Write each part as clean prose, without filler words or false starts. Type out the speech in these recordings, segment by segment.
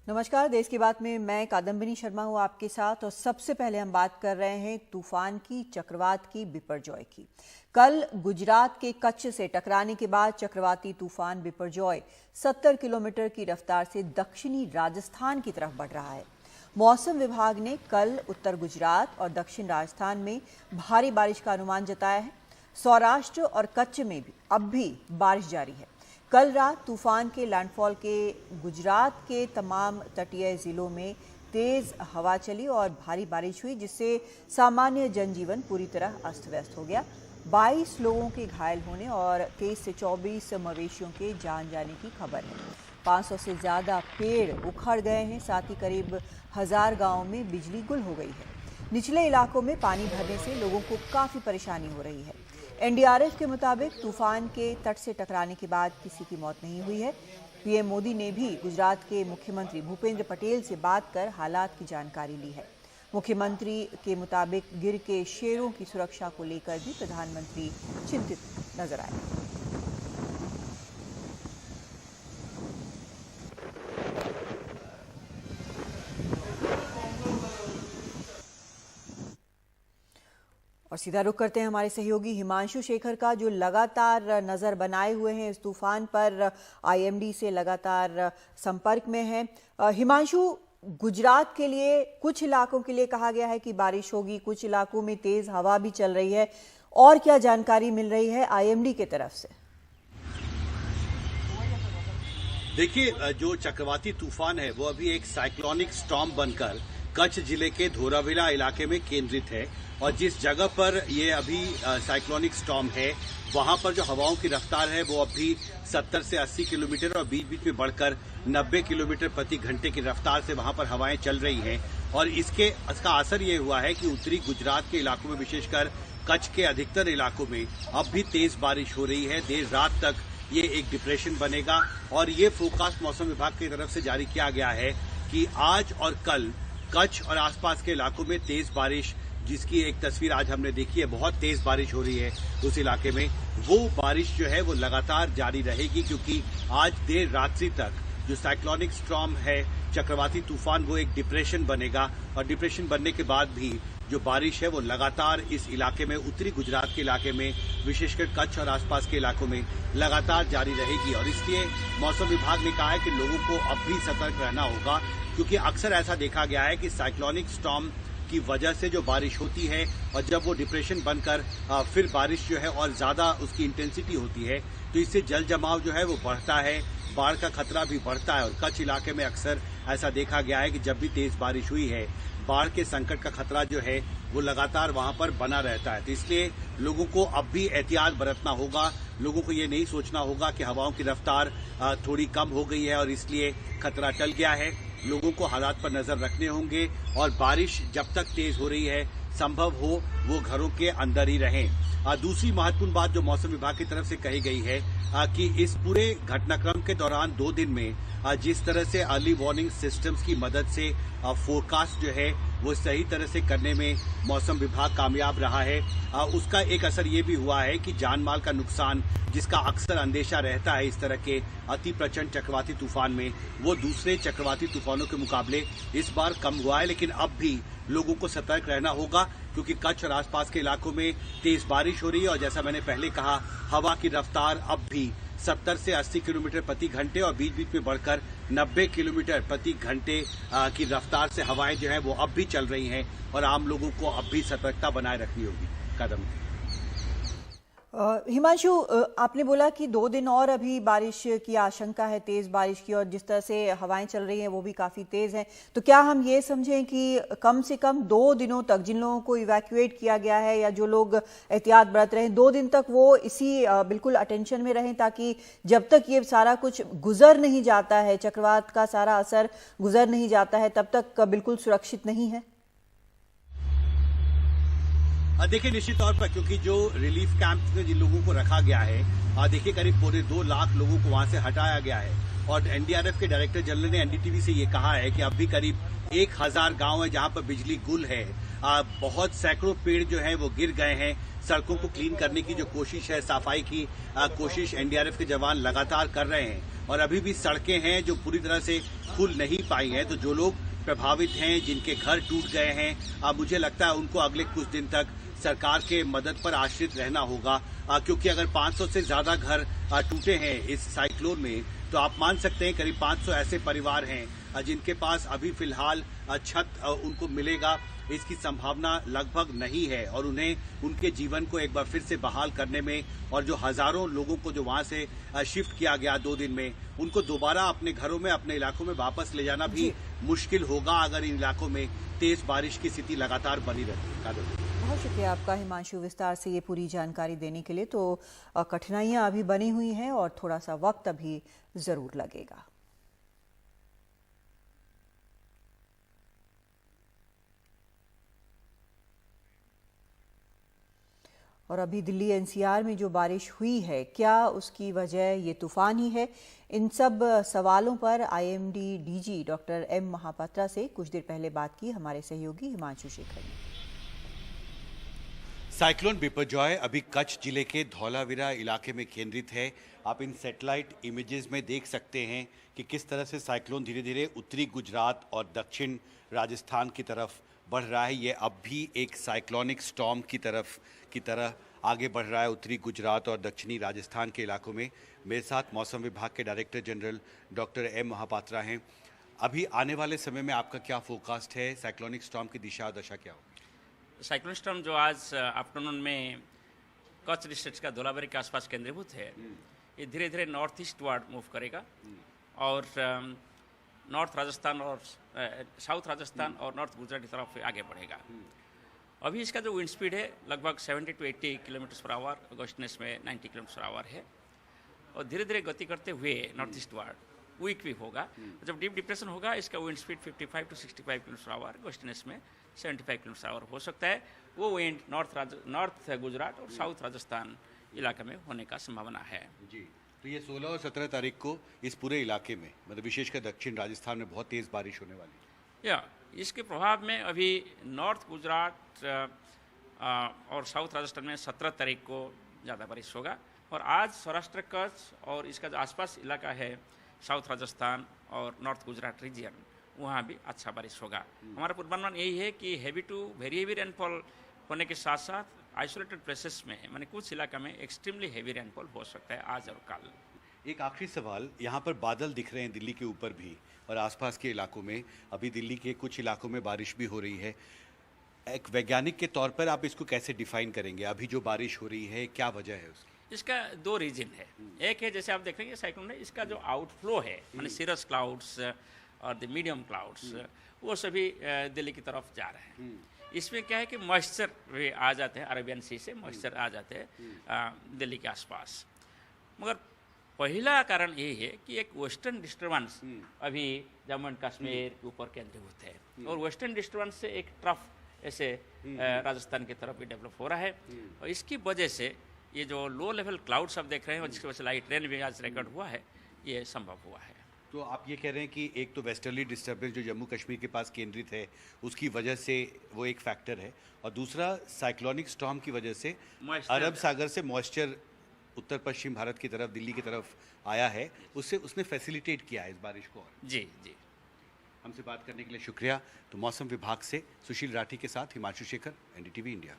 नमस्कार। देश की बात में मैं कादम्बिनी शर्मा हूँ आपके साथ। और सबसे पहले हम बात कर रहे हैं तूफान की, चक्रवात की, बिपरजॉय की। कल गुजरात के कच्छ से टकराने के बाद चक्रवाती तूफान बिपरजॉय 70 किलोमीटर की रफ्तार से दक्षिणी राजस्थान की तरफ बढ़ रहा है। मौसम विभाग ने कल उत्तर गुजरात और दक्षिण राजस्थान में भारी बारिश का अनुमान जताया है। सौराष्ट्र और कच्छ में भी अब भी बारिश जारी है। कल रात तूफान के लैंडफॉल के गुजरात के तमाम तटीय जिलों में तेज हवा चली और भारी बारिश हुई, जिससे सामान्य जनजीवन पूरी तरह अस्त व्यस्त हो गया। 22 लोगों के घायल होने और 23 से 24 मवेशियों के जान जाने की खबर है। 500 से ज़्यादा पेड़ उखड़ गए हैं। साथ ही करीब 1000 गाँवों में बिजली गुल हो गई है। निचले इलाकों में पानी भरने से लोगों को काफ़ी परेशानी हो रही है। एनडीआरएफ के मुताबिक तूफान के तट से टकराने के बाद किसी की मौत नहीं हुई है। पीएम मोदी ने भी गुजरात के मुख्यमंत्री भूपेंद्र पटेल से बात कर हालात की जानकारी ली है। मुख्यमंत्री के मुताबिक गिर के शेरों की सुरक्षा को लेकर भी प्रधानमंत्री चिंतित नजर आए। और सीधा रुख करते हैं हमारे सहयोगी हिमांशु शेखर का, जो लगातार नजर बनाए हुए हैं इस तूफान पर, आईएमडी से लगातार संपर्क में है। हिमांशु, गुजरात के लिए कुछ इलाकों के लिए कहा गया है कि बारिश होगी, कुछ इलाकों में तेज हवा भी चल रही है, और क्या जानकारी मिल रही है आईएमडी की तरफ से? देखिए, जो चक्रवाती तूफान है वो अभी एक साइक्लोनिक स्टॉर्म बनकर कच्छ जिले के धोराविला इलाके में केंद्रित है। और जिस जगह पर ये अभी साइक्लोनिक स्टॉर्म है, वहां पर जो हवाओं की रफ्तार है वो अभी 70 से 80 किलोमीटर और बीच बीच में बढ़कर 90 किलोमीटर प्रति घंटे की रफ्तार से वहां पर हवाएं चल रही हैं। और इसका असर ये हुआ है कि उत्तरी गुजरात के इलाकों में, विशेषकर कच्छ के अधिकतर इलाकों में अब भी तेज बारिश हो रही है। देर रात तक ये एक डिप्रेशन बनेगा। और ये फोरकास्ट मौसम विभाग की तरफ से जारी किया गया है कि आज और कल कच्छ और आसपास के इलाकों में तेज बारिश, जिसकी एक तस्वीर आज हमने देखी है, बहुत तेज बारिश हो रही है उस इलाके में, वो बारिश जो है वो लगातार जारी रहेगी। क्योंकि आज देर रात्रि तक जो साइक्लोनिक स्टॉर्म है, चक्रवाती तूफान, वो एक डिप्रेशन बनेगा। और डिप्रेशन बनने के बाद भी जो बारिश है वो लगातार इस इलाके में, उत्तरी गुजरात के इलाके में, विशेषकर कच्छ और आसपास के इलाकों में लगातार जारी रहेगी। और इसलिए मौसम विभाग ने कहा है कि लोगों को अब भी सतर्क रहना होगा। क्योंकि अक्सर ऐसा देखा गया है कि साइक्लोनिक स्टॉर्म की वजह से जो बारिश होती है और जब वो डिप्रेशन बनकर फिर बारिश जो है और ज्यादा उसकी इंटेंसिटी होती है, तो इससे जल जमाव जो है वो बढ़ता है, बाढ़ का खतरा भी बढ़ता है। और कच्छ इलाके में अक्सर ऐसा देखा गया है कि जब भी तेज बारिश हुई है, बाढ़ के संकट का खतरा जो है वो लगातार वहां पर बना रहता है। तो इसलिए लोगों को अब भी एहतियात बरतना होगा। लोगों को ये नहीं सोचना होगा कि हवाओं की रफ्तार थोड़ी कम हो गई है और इसलिए खतरा टल गया है। लोगों को हालात पर नजर रखने होंगे और बारिश जब तक तेज हो रही है, संभव हो वो घरों के अंदर ही रहें। दूसरी महत्वपूर्ण बात जो मौसम विभाग की तरफ से कही गई है कि इस पूरे घटनाक्रम के दौरान 2 दिन में जिस तरह से अर्ली वार्निंग सिस्टम्स की मदद से फोरकास्ट जो है वो सही तरह से करने में मौसम विभाग कामयाब रहा है, उसका एक असर ये भी हुआ है कि जान माल का नुकसान, जिसका अक्सर अंदेशा रहता है इस तरह के अति प्रचंड चक्रवाती तूफान में, वो दूसरे चक्रवाती तूफानों के मुकाबले इस बार कम हुआ है। लेकिन अब भी लोगों को सतर्क रहना होगा, क्योंकि कच्छ और आसपास के इलाकों में तेज बारिश हो रही है। और जैसा मैंने पहले कहा, हवा की रफ्तार अब भी 70 से 80 किलोमीटर प्रति घंटे और बीच बीच में बढ़कर 90 किलोमीटर प्रति घंटे की रफ्तार से हवाएं जो है वो अब भी चल रही हैं। और आम लोगों को अब भी सतर्कता बनाए रखनी होगी। कदम हिमांशु, आपने बोला कि 2 दिन और अभी बारिश की आशंका है, तेज बारिश की, और जिस तरह से हवाएं चल रही हैं वो भी काफी तेज हैं। तो क्या हम ये समझें कि कम से कम 2 दिनों तक जिन लोगों को इवैक्यूएट किया गया है या जो लोग एहतियात बरत रहे हैं, 2 दिन तक वो इसी बिल्कुल अटेंशन में रहें, ताकि जब तक ये सारा कुछ गुजर नहीं जाता है, चक्रवात का सारा असर गुजर नहीं जाता है, तब तक बिल्कुल सुरक्षित नहीं है? देखिए, निश्चित तौर पर, क्योंकि जो रिलीफ कैंप में जिन लोगों को रखा गया है, देखिए करीब 2.25 लाख लोगों को वहां से हटाया गया है। और एनडीआरएफ के डायरेक्टर जनरल ने एनडीटीवी से ये कहा है कि अब भी करीब 1000 गांव है जहां पर बिजली गुल है। बहुत सैकड़ों पेड़ जो हैं वो गिर गए हैं। सड़कों को क्लीन करने की जो कोशिश है, सफाई की कोशिश एनडीआरएफ के जवान लगातार कर रहे हैं और अभी भी सड़कें हैं जो पूरी तरह से खुल नहीं पाई हैं। तो जो लोग प्रभावित हैं, जिनके घर टूट गए हैं, मुझे लगता है उनको अगले कुछ दिन तक सरकार के मदद पर आश्रित रहना होगा, क्योंकि अगर 500 से ज्यादा घर टूटे हैं इस साइक्लोन में, तो आप मान सकते हैं करीब 500 ऐसे परिवार हैं जिनके पास अभी फिलहाल छत उनको मिलेगा, इसकी संभावना लगभग नहीं है और उन्हें उनके जीवन को एक बार फिर से बहाल करने में और जो हजारों लोगों को जो वहां से शिफ्ट किया गया 2 दिन में, उनको दोबारा अपने घरों में, अपने इलाकों में वापस ले जाना भी मुश्किल होगा अगर इन इलाकों में तेज बारिश की स्थिति लगातार बनी रहती है। बहुत शुक्रिया आपका हिमांशु, विस्तार से ये पूरी जानकारी देने के लिए। तो कठिनाइयां अभी बनी हुई हैं और थोड़ा सा वक्त अभी जरूर लगेगा। और अभी दिल्ली एनसीआर में जो बारिश हुई है, क्या उसकी वजह ये तूफान ही है? इन सब सवालों पर IMD DG doctor M Mohapatra से कुछ देर पहले बात की हमारे सहयोगी हिमांशु शेखर ने। साइक्लोन बिपरजॉय अभी कच्छ जिले के धौलावीरा इलाके में केंद्रित है। आप इन सैटेलाइट इमेजेस में देख सकते हैं कि किस तरह से साइक्लोन धीरे धीरे उत्तरी गुजरात और दक्षिण राजस्थान की तरफ बढ़ रहा है। ये अब भी एक साइक्लोनिक स्टॉर्म की तरह आगे बढ़ रहा है उत्तरी गुजरात और दक्षिणी राजस्थान के इलाकों में। मेरे साथ मौसम विभाग के director general doctor M Mohapatra हैं। अभी आने वाले समय में आपका क्या फोरकास्ट है? साइक्लोनिक स्टॉर्म की दिशा दशा क्या होगी? साइक्लोन स्टॉर्म जो आज आफ्टरनून में कच्छ डिस्ट्रिक्ट का धौलावीरा के आसपास केंद्रीभूत है, ये धीरे धीरे नॉर्थ ईस्ट वार्ड मूव करेगा और नॉर्थ राजस्थान और साउथ राजस्थान और नॉर्थ गुजरात की तरफ आगे बढ़ेगा। अभी इसका जो विंड स्पीड है लगभग 70 to 80 kilometre per hour, gustiness में 90 किलोमीटर पर आवर है और धीरे धीरे गति करते हुए नॉर्थ ईस्ट वार्ड वीक भी होगा। जब डीप डिप्रेशन होगा इसका wind speed 55 to 65 kilometre per hour, gustiness में 75 किलोमीटर पर आवर हो सकता है। वो विंड नॉर्थ गुजरात और साउथ राजस्थान इलाके में होने का संभावना है। जी, तो ये 16 और 17 तारीख को इस पूरे इलाके में, मतलब विशेषकर दक्षिण राजस्थान में बहुत तेज बारिश होने वाली है। या इसके प्रभाव में अभी नॉर्थ गुजरात और साउथ राजस्थान में 17 तारीख को ज़्यादा बारिश होगा और आज सौराष्ट्र कच्छ और इसका जो आसपास इलाका है साउथ राजस्थान और नॉर्थ गुजरात रीजन, वहाँ भी अच्छा बारिश होगा। हमारा पूर्वानुमान यही है कि heavy to very heavy rainfall होने के साथ साथ आइसोलेटेड प्लेसेस में, माने कुछ इलाका में एक्सट्रीमली हेवी रेनफॉल हो सकता है आज और कल। एक आखिरी सवाल, यहाँ पर बादल दिख रहे हैं दिल्ली के ऊपर भी और आसपास के इलाकों में, अभी दिल्ली के कुछ इलाकों में बारिश भी हो रही है। एक वैज्ञानिक के तौर पर आप इसको कैसे डिफाइन करेंगे? अभी जो बारिश हो रही है क्या वजह है उसकी? इसका 2 रीजन है। एक है जैसे आप देख रहे हैं साइक्लोन है, इसका जो आउटफ्लो है माने सीरस क्लाउड्स और द मीडियम क्लाउड्स, वो सभी दिल्ली की तरफ जा रहे हैं। इसमें क्या है कि मॉइस्चर भी आ जाते हैं, अरेबियन सी से मॉइस्चर आ जाते हैं दिल्ली के आसपास। मगर पहला कारण यही है कि एक वेस्टर्न डिस्टर्बेंस अभी जम्मू एंड कश्मीर के ऊपर केंद्रीभूत है और वेस्टर्न डिस्टर्बेंस से एक ट्रफ ऐसे राजस्थान की तरफ भी डेवलप हो रहा है और इसकी वजह से ये जो लो लेवल क्लाउड्स आप देख रहे हैं और जिसकी वजह से लाइट रेन भी आज रिकॉर्ड हुआ है, ये संभव हुआ है। तो आप ये कह रहे हैं कि एक तो वेस्टर्ली डिस्टर्बेंस जो जम्मू कश्मीर के पास केंद्रित है उसकी वजह से वो एक फैक्टर है और दूसरा साइक्लोनिक स्टॉर्म की वजह से अरब सागर से मॉइस्चर उत्तर पश्चिम भारत की तरफ, दिल्ली की तरफ आया है, उससे उसने फैसिलिटेट किया है इस बारिश को। जी जी, हमसे बात करने के लिए शुक्रिया। तो मौसम विभाग से सुशील राठी के साथ हिमांशु शेखर, एनडीटीवी इंडिया।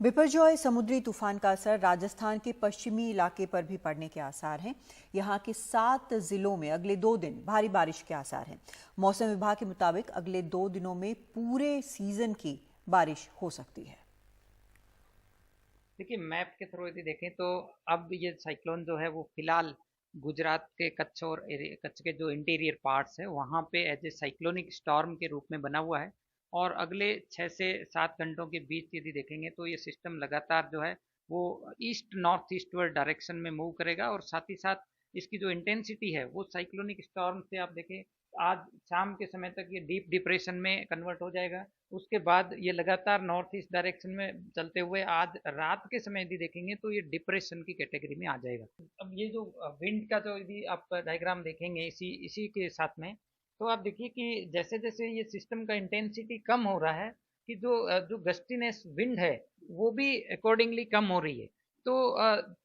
बिपरजॉय समुद्री तूफान का असर राजस्थान के पश्चिमी इलाके पर भी पड़ने के आसार हैं। यहां के 7 जिलों में अगले 2 दिन भारी बारिश के आसार हैं। मौसम विभाग के मुताबिक अगले 2 दिनों में पूरे सीजन की बारिश हो सकती है। देखिए, मैप के थ्रू यदि देखें तो अब ये साइक्लोन जो है वो फिलहाल गुजरात के कच्छ और कच्छ के जो इंटीरियर पार्ट्स है वहाँ पे एज ए साइक्लोनिक स्टॉर्म के रूप में बना हुआ है और अगले 6 से 7 घंटों के बीच यदि देखेंगे तो ये सिस्टम लगातार जो है वो ईस्ट नॉर्थ ईस्टवर्ड डायरेक्शन में मूव करेगा और साथ ही साथ इसकी जो इंटेंसिटी है वो साइक्लोनिक स्टॉर्म से आप देखें आज शाम के समय तक ये डीप डिप्रेशन में कन्वर्ट हो जाएगा। उसके बाद ये लगातार नॉर्थ ईस्ट डायरेक्शन में चलते हुए आज रात के समय यदि देखेंगे तो ये डिप्रेशन की कैटेगरी में आ जाएगा। अब ये जो विंड का जो यदि आप डायग्राम देखेंगे इसी के साथ में तो आप देखिए कि जैसे जैसे ये सिस्टम का इंटेंसिटी कम हो रहा है कि जो गस्टीनेस विंड है वो भी अकॉर्डिंगली कम हो रही है। तो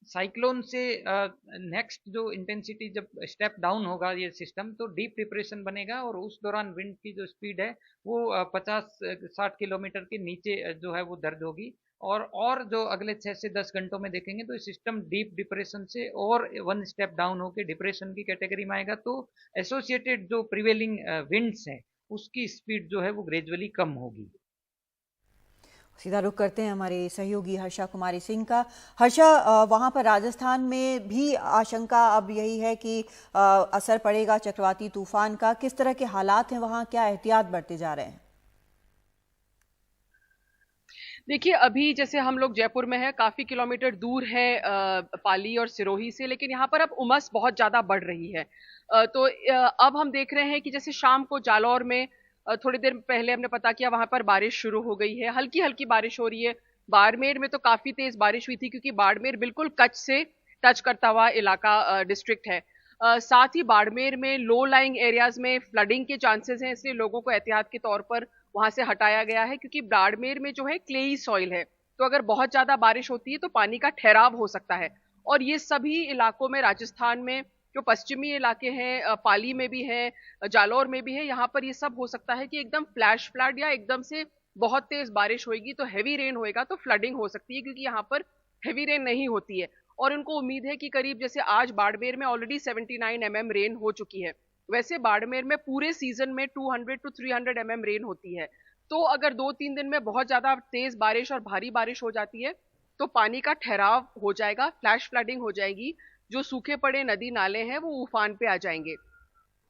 साइक्लोन से नेक्स्ट जो इंटेंसिटी जब स्टेप डाउन होगा ये सिस्टम, तो डीप डिप्रेशन बनेगा और उस दौरान विंड की जो स्पीड है वो 50-60 किलोमीटर के नीचे जो है वो दर्ज होगी। और जो अगले 6 से 10 घंटों में देखेंगे तो सिस्टम डीप डिप्रेशन से और वन स्टेप डाउन होकर डिप्रेशन की कैटेगरी में आएगा। तो एसोसिएटेड जो प्रिवेलिंग विंड्स हैं उसकी स्पीड जो है वो ग्रेजुअली कम होगी। सीधा रुख करते हैं हमारे सहयोगी हर्षा कुमारी सिंह का। हर्षा, वहां पर राजस्थान में भी आशंका अब यही है कि असर पड़ेगा चक्रवाती तूफान का। किस तरह के हालात हैं वहां, क्या एहतियात बरते जा रहे हैं? देखिए, अभी जैसे हम लोग जयपुर में हैं, काफ़ी किलोमीटर दूर है पाली और सिरोही से, लेकिन यहाँ पर अब उमस बहुत ज़्यादा बढ़ रही है। तो अब हम देख रहे हैं कि जैसे शाम को जालौर में थोड़ी देर पहले हमने पता किया वहाँ पर बारिश शुरू हो गई है, हल्की हल्की बारिश हो रही है। बाड़मेर में तो काफ़ी तेज़ बारिश हुई थी क्योंकि बाड़मेर बिल्कुल कच्छ से टच करता हुआ इलाका डिस्ट्रिक्ट है। साथ ही बाड़मेर में लो लाइंग एरियाज़ में फ्लडिंग के चांसेस हैं, इसलिए लोगों को एहतियात के तौर पर वहां से हटाया गया है क्योंकि बाड़मेर में जो है क्लेई सॉइल है, तो अगर बहुत ज्यादा बारिश होती है तो पानी का ठहराव हो सकता है। और ये सभी इलाकों में, राजस्थान में जो पश्चिमी इलाके हैं, पाली में भी है, जालौर में भी है, यहाँ पर ये सब हो सकता है कि एकदम फ्लैश फ्लड या एकदम से बहुत तेज बारिश होगी तो हैवी रेन होएगा तो फ्लडिंग हो सकती है, क्योंकि यहाँ पर हैवी रेन नहीं होती है। और उनको उम्मीद है कि करीब जैसे आज बाड़मेर में ऑलरेडी 79 mm रेन हो चुकी है, वैसे बाड़मेर में पूरे सीजन में 200 to 300 mm रेन होती है। तो अगर 2-3 दिन में बहुत ज्यादा तेज बारिश और भारी बारिश हो जाती है तो पानी का ठहराव हो जाएगा, फ्लैश फ्लडिंग हो जाएगी, जो सूखे पड़े नदी नाले हैं वो उफान पे आ जाएंगे।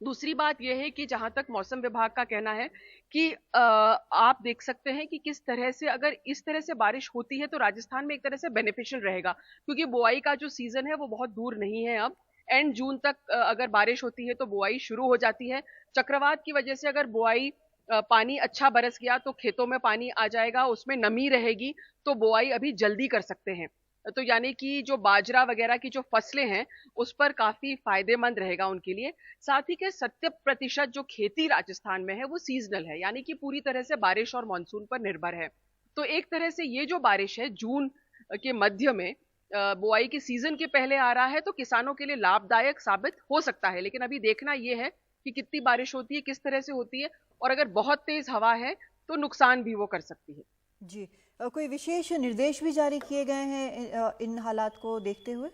दूसरी बात यह है कि जहां तक मौसम विभाग का कहना है कि आप देख सकते हैं कि किस तरह से अगर इस तरह से बारिश होती है तो राजस्थान में एक तरह से बेनिफिशियल रहेगा, क्योंकि बुआई का जो सीजन है वो बहुत दूर नहीं है। अब एंड जून तक अगर बारिश होती है तो बुआई शुरू हो जाती है। चक्रवात की वजह से अगर बुआई पानी अच्छा बरस गया तो खेतों में पानी आ जाएगा, उसमें नमी रहेगी तो बुआई अभी जल्दी कर सकते हैं। तो यानी कि जो बाजरा वगैरह की जो फसलें हैं उस पर काफी फायदेमंद रहेगा उनके लिए। साथ ही के 70% जो खेती राजस्थान में है वो सीजनल है, यानी कि पूरी तरह से बारिश और मानसून पर निर्भर है। तो एक तरह से ये जो बारिश है जून के मध्य में बुआई के सीजन के पहले आ रहा है तो किसानों के लिए लाभदायक साबित हो सकता है। लेकिन अभी देखना यह है कि कितनी बारिश होती है, किस तरह से होती है, और अगर बहुत तेज हवा है तो नुकसान भी वो कर सकती है। जी, कोई विशेष निर्देश भी जारी किए गए हैं इन हालात को देखते हुए?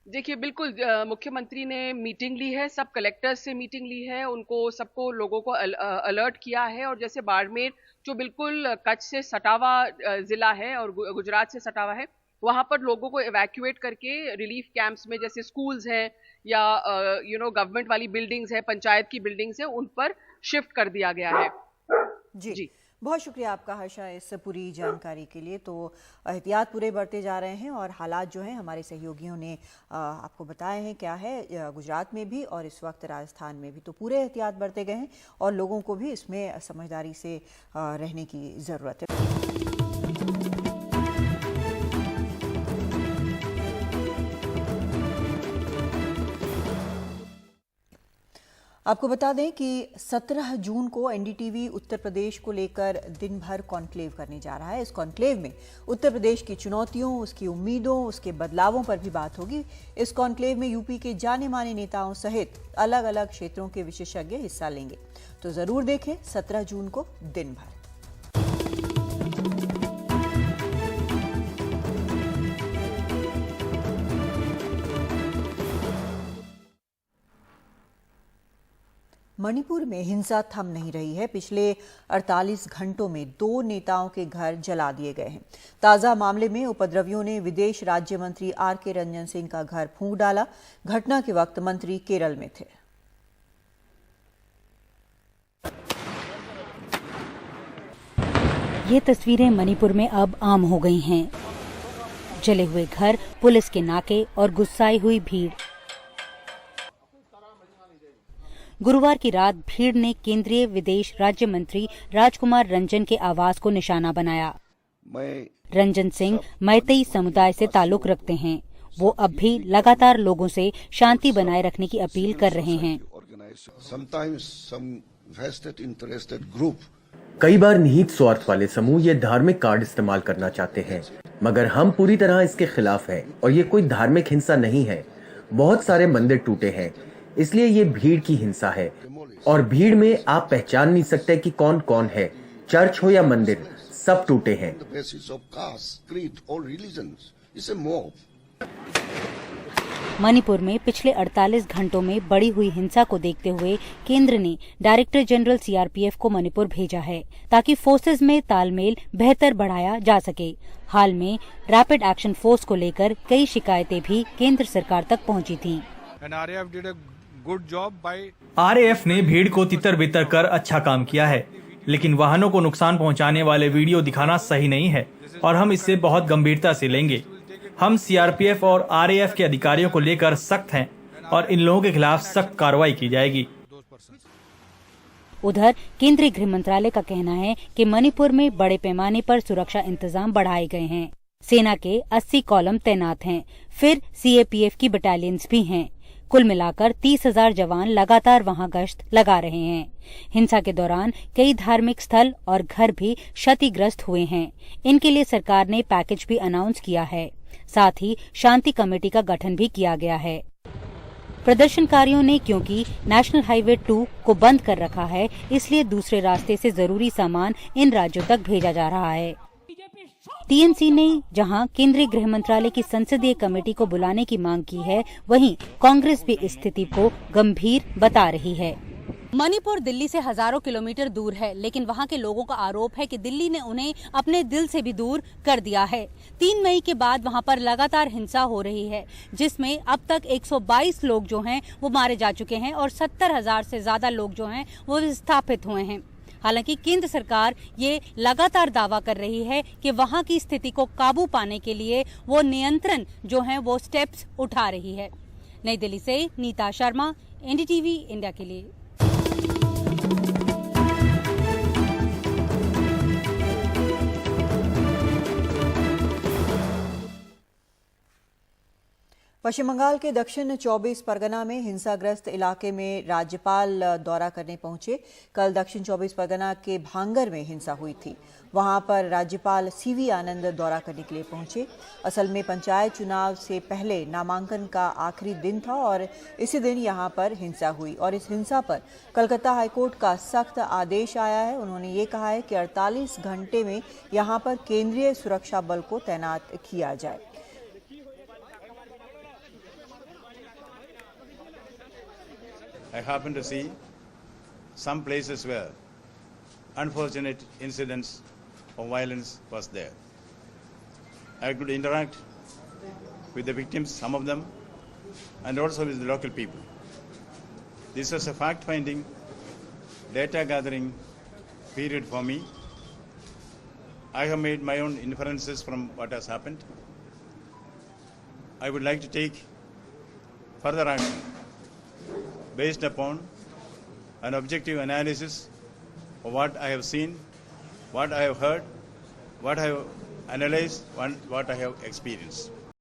देखिए, बिल्कुल मुख्यमंत्री ने मीटिंग ली है, सब कलेक्टर्स से मीटिंग ली है, उनको सबको लोगों को अलर्ट किया है। और जैसे बाड़मेर जो बिल्कुल कच्छ से सटा हुआ जिला है और गुजरात से सटा हुआ है, वहां पर लोगों को इवैक्यूएट करके रिलीफ कैंप्स में, जैसे स्कूल्स हैं या गवर्नमेंट वाली बिल्डिंग्स है, पंचायत की बिल्डिंग्स है, उन पर शिफ्ट कर दिया गया है। जी, बहुत शुक्रिया आपका हर्षा इस पूरी जानकारी के लिए। तो एहतियात पूरे बरते जा रहे हैं और हालात जो हैं हमारे सहयोगियों ने आपको बताए हैं क्या है गुजरात में भी और इस वक्त राजस्थान में भी। तो पूरे एहतियात बरते गए हैं और लोगों को भी इसमें समझदारी से रहने की ज़रूरत है। आपको बता दें कि 17 जून को एनडीटीवी उत्तर प्रदेश को लेकर दिन भर कॉन्क्लेव करने जा रहा है। इस कॉन्क्लेव में उत्तर प्रदेश की चुनौतियों, उसकी उम्मीदों, उसके बदलावों पर भी बात होगी। इस कॉन्क्लेव में यूपी के जाने माने नेताओं सहित अलग अलग क्षेत्रों के विशेषज्ञ हिस्सा लेंगे। तो जरूर देखें 17 जून को दिन भर। मणिपुर में हिंसा थम नहीं रही है। पिछले 48 घंटों में 2 नेताओं के घर जला दिए गए हैं। ताजा मामले में उपद्रवियों ने विदेश राज्य मंत्री आर.के. रंजन सिंह का घर फूंक डाला। घटना के वक्त मंत्री केरल में थे। ये तस्वीरें मणिपुर में अब आम हो गई हैं। जले हुए घर, पुलिस के नाके और गुस्साई हुई भीड़। गुरुवार की रात भीड़ ने केंद्रीय विदेश राज्य मंत्री राजकुमार रंजन के आवास को निशाना बनाया। रंजन सिंह मैतेई समुदाय से ताल्लुक रखते हैं। वो अब भी लगातार लोगों से शांति बनाए रखने की अपील कर रहे हैं। कई बार निहित स्वार्थ वाले समूह ये धार्मिक कार्ड इस्तेमाल करना चाहते हैं, मगर हम पूरी तरह इसके खिलाफ हैं और ये कोई धार्मिक हिंसा नहीं है। बहुत सारे मंदिर टूटे हैं, इसलिए ये भीड़ की हिंसा है और भीड़ में आप पहचान नहीं सकते कि कौन कौन है। चर्च हो या मंदिर, सब टूटे हैं। मणिपुर में पिछले 48 घंटों में बढ़ी हुई हिंसा को देखते हुए केंद्र ने डायरेक्टर जनरल सीआरपीएफ को मणिपुर भेजा है ताकि फोर्सेज में तालमेल बेहतर बढ़ाया जा सके। हाल में रैपिड एक्शन फोर्स को लेकर कई शिकायतें भी केंद्र सरकार तक पहुंची थीं। आरएएफ ने भीड़ को तितर बितर कर अच्छा काम किया है, लेकिन वाहनों को नुकसान पहुंचाने वाले वीडियो दिखाना सही नहीं है और हम इसे बहुत गंभीरता से लेंगे। हम सीआरपीएफ और आरएएफ के अधिकारियों को लेकर सख्त हैं और इन लोगों के खिलाफ सख्त कार्रवाई की जाएगी। उधर केंद्रीय गृह मंत्रालय का कहना है कि मणिपुर में बड़े पैमाने पर सुरक्षा इंतजाम बढ़ाए गए हैं। सेना के 80 कॉलम तैनात हैं, फिर सीएपीएफ की बटालियंस भी हैं। कुल मिलाकर 30,000 जवान लगातार वहां गश्त लगा रहे हैं। हिंसा के दौरान कई धार्मिक स्थल और घर भी क्षतिग्रस्त हुए हैं। इनके लिए सरकार ने पैकेज भी अनाउंस किया है। साथ ही शांति कमेटी का गठन भी किया गया है। प्रदर्शनकारियों ने क्योंकि नेशनल हाईवे 2 को बंद कर रखा है, इसलिए दूसरे रास्ते से जरूरी सामान इन राज्यों तक भेजा जा रहा है। टीएमसी ने जहां केंद्रीय गृह मंत्रालय की संसदीय कमेटी को बुलाने की मांग की है, वहीं कांग्रेस भी इस स्थिति को गंभीर बता रही है। मणिपुर दिल्ली से हजारों किलोमीटर दूर है, लेकिन वहां के लोगों का आरोप है कि दिल्ली ने उन्हें अपने दिल से भी दूर कर दिया है। 3 मई के बाद वहां पर लगातार हिंसा हो रही है, जिसमें अब तक 122 लोग जो हैं वो मारे जा चुके हैं और 70,000 से ज्यादा लोग जो हैं वो विस्थापित हुए हैं। हालांकि केंद्र सरकार ये लगातार दावा कर रही है कि वहां की स्थिति को काबू पाने के लिए वो नियंत्रण जो है वो स्टेप्स उठा रही है। नई दिल्ली से नीता शर्मा, एनडीटीवी इंडिया के लिए। पश्चिम बंगाल के दक्षिण 24 परगना में हिंसाग्रस्त इलाके में राज्यपाल दौरा करने पहुंचे। कल दक्षिण 24 परगना के भांगर में हिंसा हुई थी। वहां पर राज्यपाल सीवी आनंद दौरा करने के लिए पहुंचे। असल में पंचायत चुनाव से पहले नामांकन का आखिरी दिन था और इसी दिन यहां पर हिंसा हुई और इस हिंसा पर कलकत्ता हाईकोर्ट का सख्त आदेश आया है। उन्होंने ये कहा है कि 48 घंटे में यहां पर केंद्रीय सुरक्षा बल को तैनात किया जाए। I happened to see some places where unfortunate incidents of violence was there. I could interact with the victims, some of them, and also with the local people. This was a fact-finding, data-gathering period for me. I have made my own inferences from what has happened. I would like to take further action based upon an objective analysis of what I have seen, what I have heard, what I have analyzed, and what I have experienced.